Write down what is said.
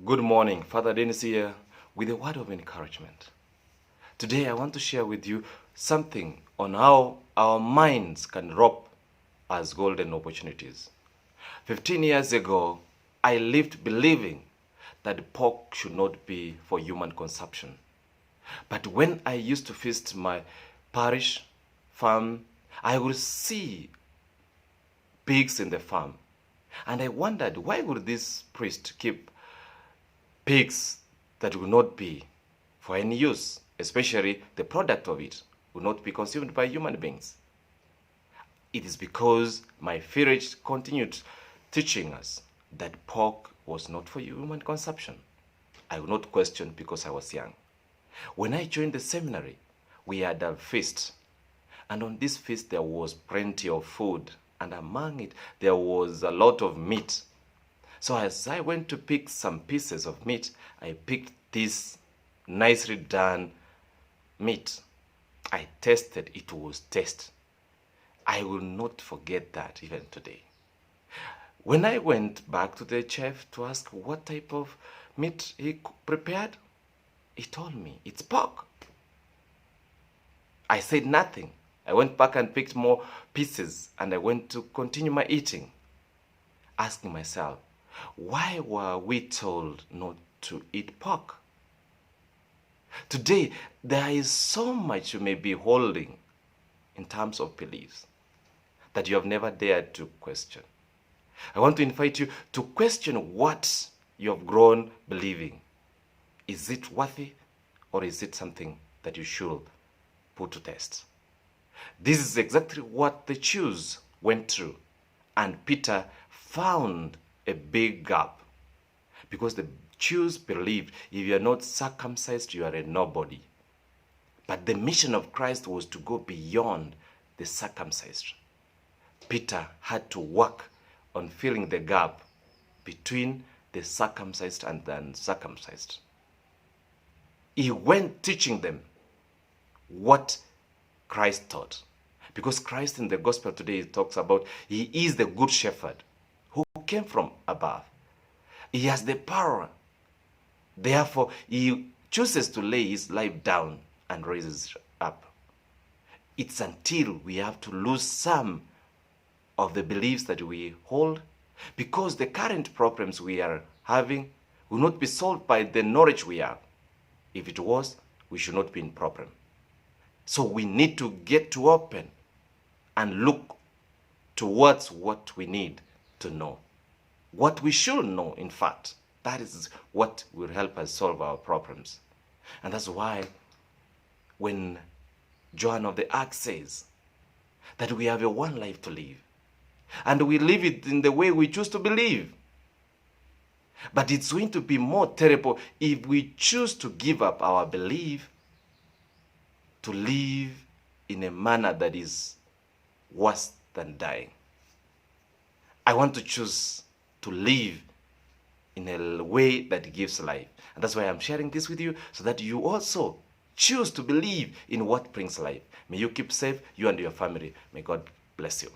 Good morning, Father Denis here with a word of encouragement. Today I want to share with you something on how our minds can rob us golden opportunities. 15 years ago, I lived believing that pork should not be for human consumption. But when I used to visit my parish farm, I would see pigs in the farm. And I wondered, why would this priest keep pigs that will not be for any use, especially the product of it will not be consumed by human beings? It is because my village continued teaching us that pork was not for human consumption. I will not question because I was young. When I joined the seminary, we had a feast. And on this feast, there was plenty of food. And among it, there was a lot of meat. So as I went to pick some pieces of meat, I picked this nicely done meat. I tasted, it was taste. I will not forget that even today. When I went back to the chef to ask what type of meat he prepared, he told me, it's pork. I said nothing. I went back and picked more pieces and I went to continue my eating, asking myself, why were we told not to eat pork? Today, there is so much you may be holding in terms of beliefs that you have never dared to question. I want to invite you to question what you have grown believing. Is it worthy or is it something that you should put to test? This is exactly what the Jews went through, and Peter found a big gap because the Jews believed if you are not circumcised, you are a nobody. But the mission of Christ was to go beyond the circumcised. Peter had to work on filling the gap between the circumcised and the uncircumcised. He went teaching them what Christ taught. Because Christ in the gospel today talks about he is the good shepherd who came from above. He has the power. Therefore, he chooses to lay his life down and raises up. It's until we have to lose some of the beliefs that we hold, because the current problems we are having will not be solved by the knowledge we have. If it was, we should not be in problem. So we need to get to open and look towards what we need to know. What we should know, in fact, that is what will help us solve our problems. And that's why when John of the Ark says that we have a one life to live, and we live it in the way we choose to believe. But it's going to be more terrible if we choose to give up our belief to live in a manner that is worse than dying. I want to choose to live in a way that gives life. And that's why I'm sharing this with you, so that you also choose to believe in what brings life. May you keep safe, you and your family. May God bless you.